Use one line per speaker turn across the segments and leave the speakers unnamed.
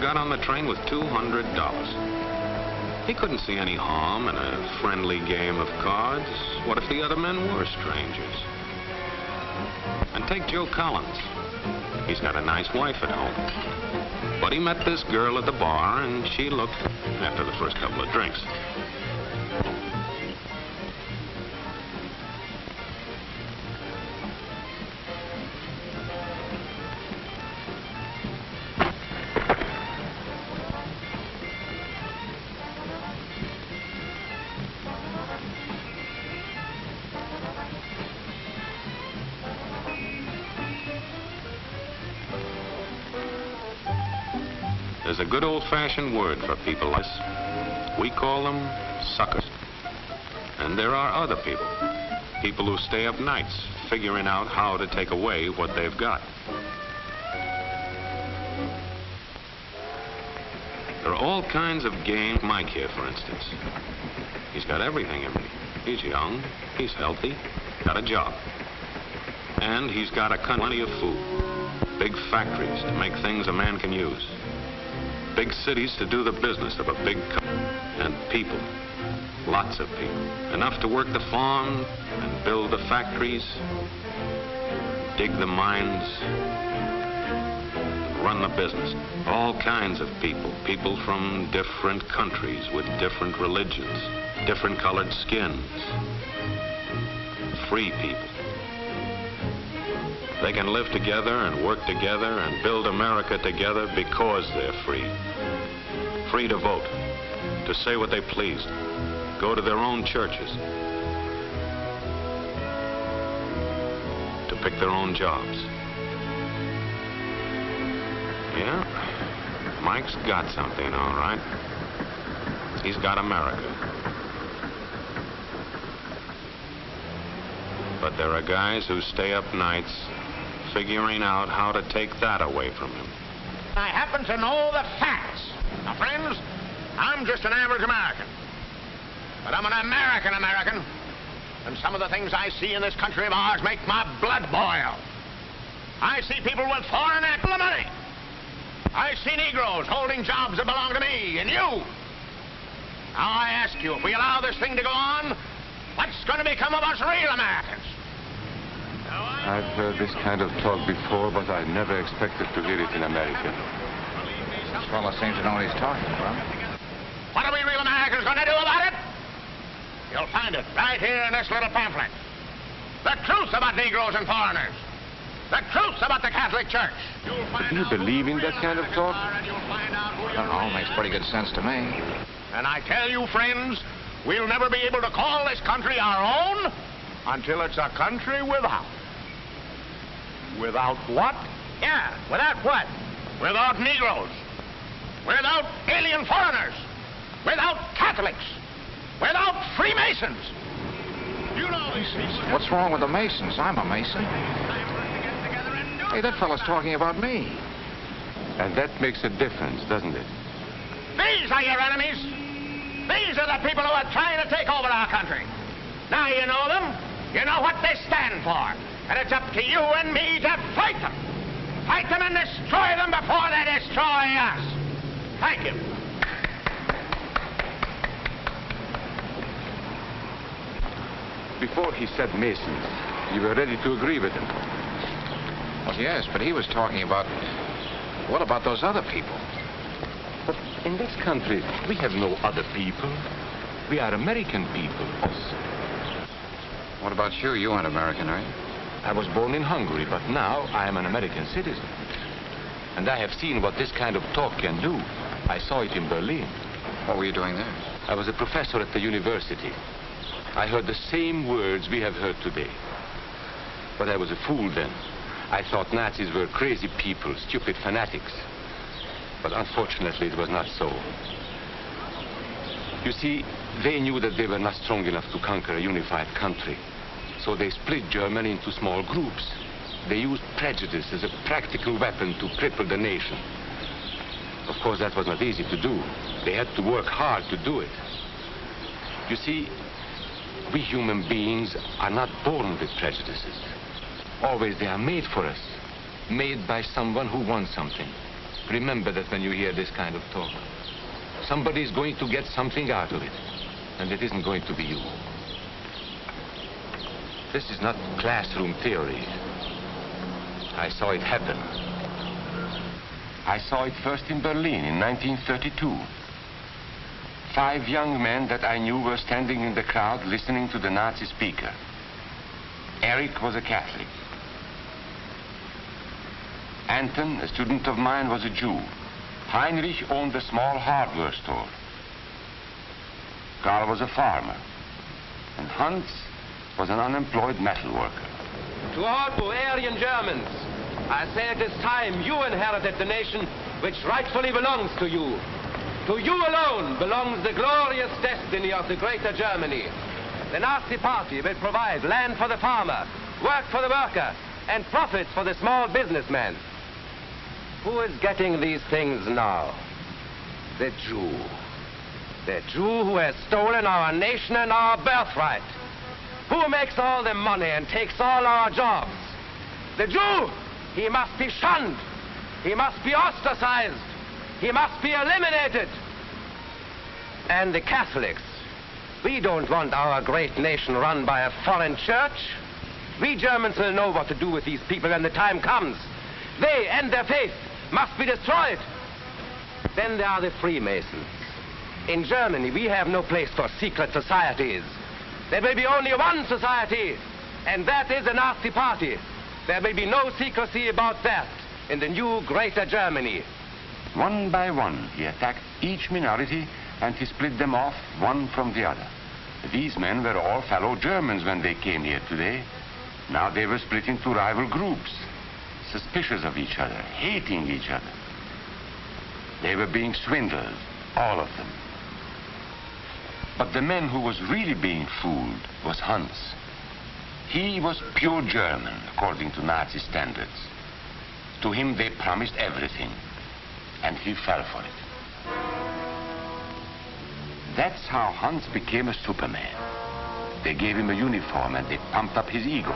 got on the train with $200. He couldn't see any harm in a friendly game of cards. What if the other men were strangers? And take Joe Collins. He's got a nice wife at home. But he met this girl at the bar, and she looked after the first couple of drinks. There's a good old-fashioned word for people like this. We call them suckers. And there are other people. People who stay up nights figuring out how to take away what they've got. There are all kinds of games. Mike here, for instance. He's got everything in me. He's young, he's healthy, got a job. And he's got plenty of food. Big factories to make things a man can use. Big cities to do the business of a big company. And people, lots of people. Enough to work the farm and build the factories, dig the mines, run the business. All kinds of people. People from different countries with different religions, different colored skins. Free people. They can live together and work together and build America together because they're free. Free to vote, to say what they please, go to their own churches, to pick their own jobs. Yeah, Mike's got something, all right. He's got America. But there are guys who stay up nights figuring out how to take that away from him.
I happen to know the facts. Now, friends, I'm just an average American. But I'm an American. And some of the things I see in this country of ours make my blood boil. I see people with foreign money. I see Negroes holding jobs that belong to me and you. Now, I ask you, if we allow this thing to go on, what's going to become of us real Americans?
I've heard this kind of talk before, but I never expected to hear it in America.
This fellow seems to know what he's talking about.
What are we real Americans going to do about it? You'll find it right here in this little pamphlet. The truth about Negroes and foreigners. The truth about the Catholic Church.
Do you believe in that kind of talk?
I don't know, makes pretty good sense to me.
And I tell you, friends, we'll never be able to call this country our own until it's a country without. Without what? Yeah, without what? Without Negroes. Without alien foreigners. Without Catholics. Without Freemasons. You know these people.
What's wrong with the Masons? I'm a Mason. Hey, that fellow's talking about me.
And that makes a difference, doesn't it?
These are your enemies. These are the people who are trying to take over our country. Now you know them. You know what they stand for. And it's up to you and me to fight them. Fight them and destroy them before they destroy us. Thank you.
Before he said Masons, you were ready to agree with him.
Well, yes, but he was talking about... What about those other people?
But in this country, we have no other people. We are American people.
What about you? You aren't American, are you?
I was born in Hungary, but now I am an American citizen. And I have seen what this kind of talk can do. I saw it in Berlin.
What were you doing there?
I was a professor at the university. I heard the same words we have heard today. But I was a fool then. I thought Nazis were crazy people, stupid fanatics. But unfortunately, it was not so. You see, they knew that they were not strong enough to conquer a unified country. So they split Germany into small groups. They used prejudice as a practical weapon to cripple the nation. Of course, that was not easy to do. They had to work hard to do it. You see, we human beings are not born with prejudices. Always they are made for us. Made by someone who wants something. Remember that when you hear this kind of talk. Somebody's going to get something out of it, and it isn't going to be you. This is not classroom theory. I saw it happen. I saw it first in Berlin in 1932. 5 young men that I knew were standing in the crowd listening to the Nazi speaker. Eric was a Catholic. Anton, a student of mine, was a Jew. Heinrich owned a small hardware store. Karl was a farmer. And Hans was an unemployed metal worker.
To all you Aryan Germans, I say it is time you inherited the nation which rightfully belongs to you. To you alone belongs the glorious destiny of the Greater Germany. The Nazi Party will provide land for the farmer, work for the worker, and profits for the small businessman. Who is getting these things now? The Jew. The Jew who has stolen our nation and our birthright. Who makes all the money and takes all our jobs? The Jew! He must be shunned. He must be ostracized. He must be eliminated. And the Catholics. We don't want our great nation run by a foreign church. We Germans will know what to do with these people when the time comes. They and their faith must be destroyed. Then there are the Freemasons. In Germany, we have no place for secret societies. There will be only one society, and that is the Nazi Party. There will be no secrecy about that in the new Greater Germany.
One by one, he attacked each minority and he split them off one from the other. These men were all fellow Germans when they came here today. Now they were split into rival groups, suspicious of each other, hating each other. They were being swindled, all of them. But the man who was really being fooled was Hans. He was pure German, according to Nazi standards. To him they promised everything, and he fell for it. That's how Hans became a Superman. They gave him a uniform and they pumped up his ego.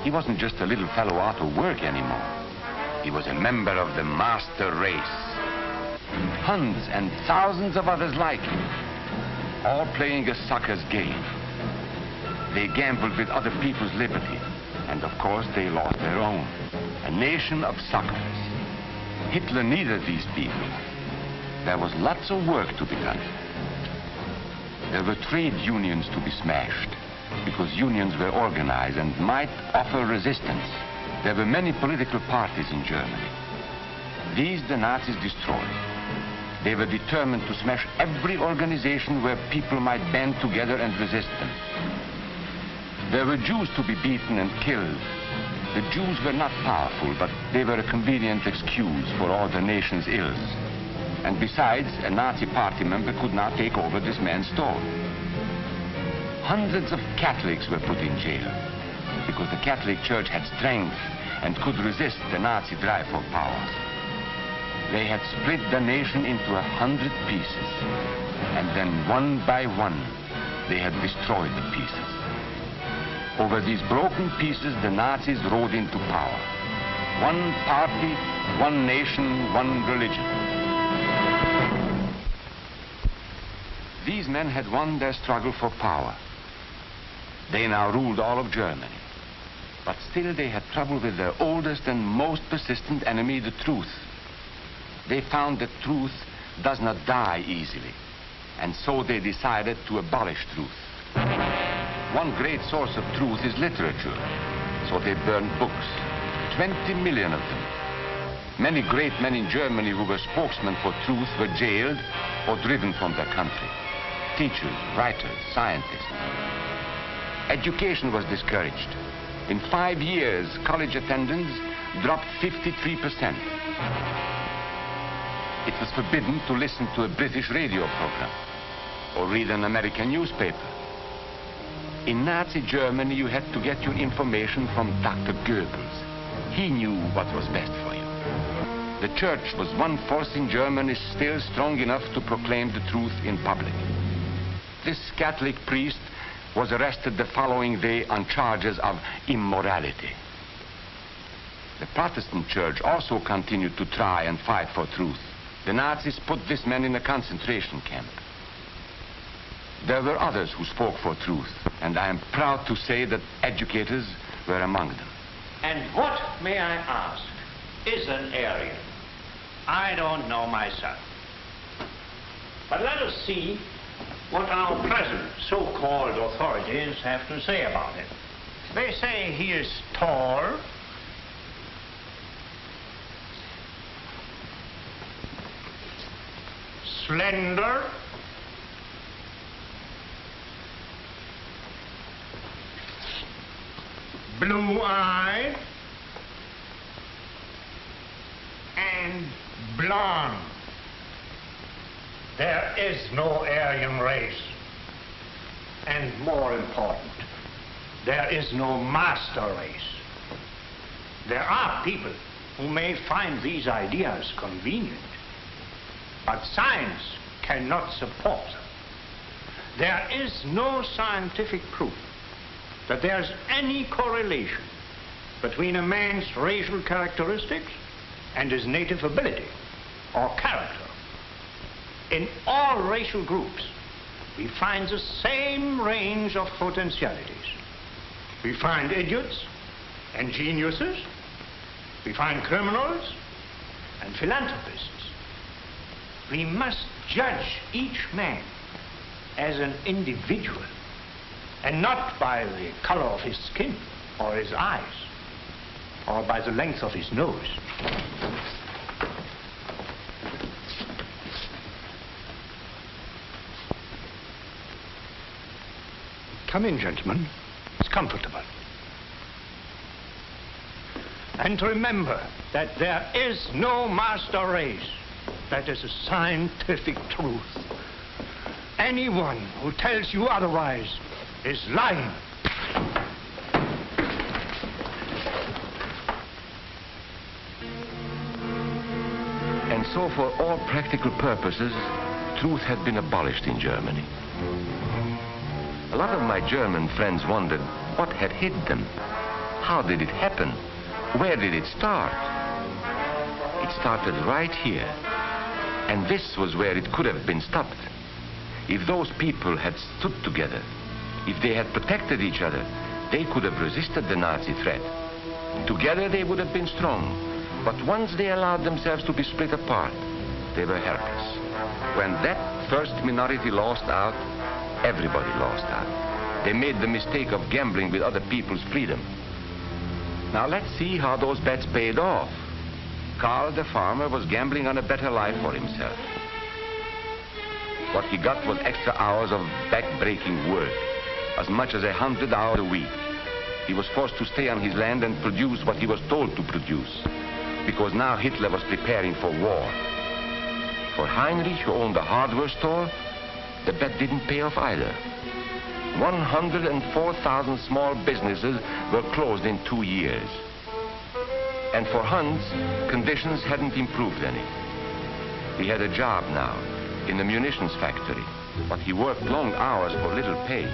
He wasn't just a little fellow out of work anymore. He was a member of the master race. Hans and thousands of others like him, all playing a sucker's game. They gambled with other people's liberty, and of course they lost their own. A nation of suckers. Hitler needed these people. There was lots of work to be done. There were trade unions to be smashed, because unions were organized and might offer resistance. There were many political parties in Germany. These the Nazis destroyed. They were determined to smash every organization where people might band together and resist them. There were Jews to be beaten and killed. The Jews were not powerful, but they were a convenient excuse for all the nation's ills. And besides, a Nazi party member could not take over this man's store. Hundreds of Catholics were put in jail because the Catholic Church had strength and could resist the Nazi drive for power. They had split the nation into 100 pieces, and then one by one, they had destroyed the pieces. Over these broken pieces, the Nazis rode into power. One party, one nation, one religion. These men had won their struggle for power. They now ruled all of Germany. But still they had trouble with their oldest and most persistent enemy, the truth. They found that truth does not die easily, and so they decided to abolish truth. One great source of truth is literature, so they burned books, 20 million of them. Many great men in Germany who were spokesmen for truth were jailed or driven from their country. Teachers, writers, scientists. Education was discouraged. In 5 years, college attendance dropped 53%. It was forbidden to listen to a British radio program or read an American newspaper. In Nazi Germany, you had to get your information from Dr. Goebbels. He knew what was best for you. The church was one force in Germany still strong enough to proclaim the truth in public. This Catholic priest was arrested the following day on charges of immorality. The Protestant church also continued to try and fight for truth. The Nazis put this man in a concentration camp. There were others who spoke for truth, and I am proud to say that educators were among them.
And what, may I ask, is an Aryan? I don't know myself. But let us see what our present so-called authorities have to say about it. They say he is tall, slender, blue-eyed, and blonde. There is no Aryan race. And more important, there is no master race. There are people who may find these ideas convenient, but science cannot support them. There is no scientific proof that there's any correlation between a man's racial characteristics and his native ability or character. In all racial groups, we find the same range of potentialities. We find idiots and geniuses. We find criminals and philanthropists. We must judge each man as an individual and not by the color of his skin or his eyes or by the length of his nose. Come in, gentlemen. It's comfortable. And remember that there is no master race. That is a scientific truth. Anyone who tells you otherwise is lying.
And so for all practical purposes, truth had been abolished in Germany. A lot of my German friends wondered what had hit them. How did it happen? Where did it start? It started right here. And this was where it could have been stopped. If those people had stood together, if they had protected each other, they could have resisted the Nazi threat. Together they would have been strong. But once they allowed themselves to be split apart, they were helpless. When that first minority lost out, everybody lost out. They made the mistake of gambling with other people's freedom. Now let's see how those bets paid off. Karl the farmer was gambling on a better life for himself. What he got was extra hours of back-breaking work, as much as 100 hours a week. He was forced to stay on his land and produce what he was told to produce, because now Hitler was preparing for war. For Heinrich, who owned a hardware store, the bet didn't pay off either. 104,000 small businesses were closed in 2 years. And for Hans, conditions hadn't improved any. He had a job now in the munitions factory, but he worked long hours for little pay.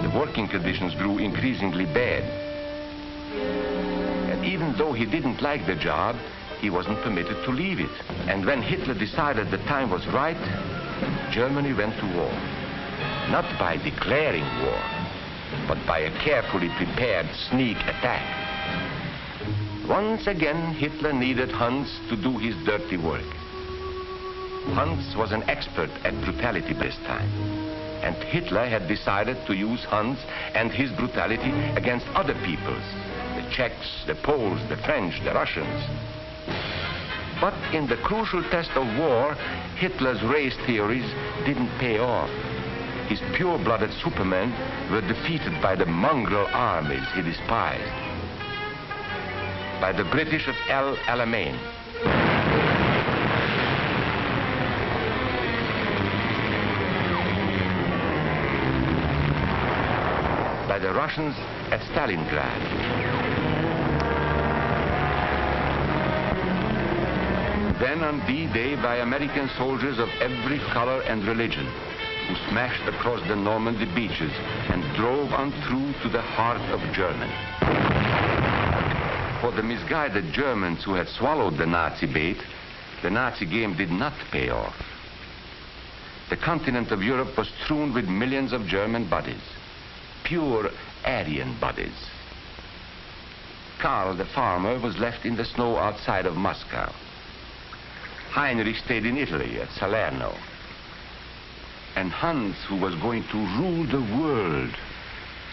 The working conditions grew increasingly bad. And even though he didn't like the job, he wasn't permitted to leave it. And when Hitler decided the time was right, Germany went to war. Not by declaring war, but by a carefully prepared sneak attack. Once again, Hitler needed Hans to do his dirty work. Hans was an expert at brutality this time, and Hitler had decided to use Hans and his brutality against other peoples, the Czechs, the Poles, the French, the Russians. But in the crucial test of war, Hitler's race theories didn't pay off. His pure-blooded supermen were defeated by the mongrel armies he despised. By the British of El Alamein. By the Russians at Stalingrad. Then on D-Day by American soldiers of every color and religion, who smashed across the Normandy beaches and drove on through to the heart of Germany. For the misguided Germans who had swallowed the Nazi bait, the Nazi game did not pay off. The continent of Europe was strewn with millions of German bodies, pure Aryan bodies. Karl, the farmer, was left in the snow outside of Moscow. Heinrich stayed in Italy at Salerno. And Hans, who was going to rule the world,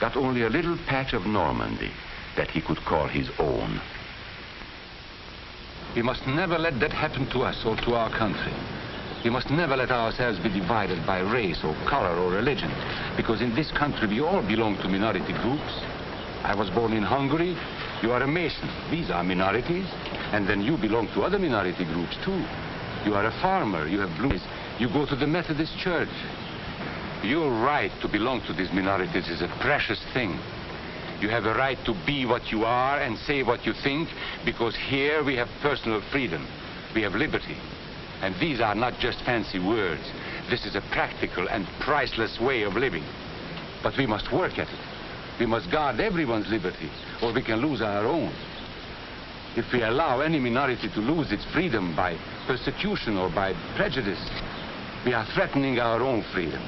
got only a little patch of Normandy that he could call his own. We must never let that happen to us or to our country. We must never let ourselves be divided by race or color or religion, because in this country we all belong to minority groups. I was born in Hungary. You are a Mason. These are minorities. And then you belong to other minority groups too. You are a farmer. You have blue eyes. You go to the Methodist Church. Your right to belong to these minorities is a precious thing. You have a right to be what you are and say what you think, because here we have personal freedom. We have liberty. And these are not just fancy words. This is a practical and priceless way of living. But we must work at it. We must guard everyone's liberty, or we can lose our own. If we allow any minority to lose its freedom by persecution or by prejudice, we are threatening our own freedom.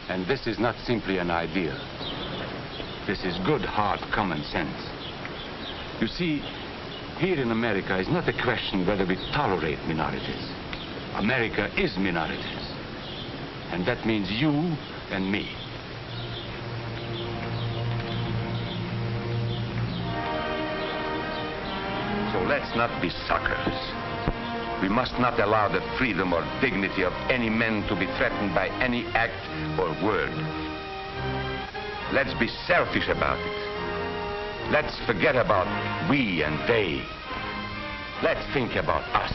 And this is not simply an idea. This is good, hard common sense. You see, here in America is not a question whether we tolerate minorities. America is minorities. And that means you and me. So let's not be suckers. We must not allow the freedom or dignity of any man to be threatened by any act or word. Let's be selfish about it. Let's forget about we and they. Let's think about us.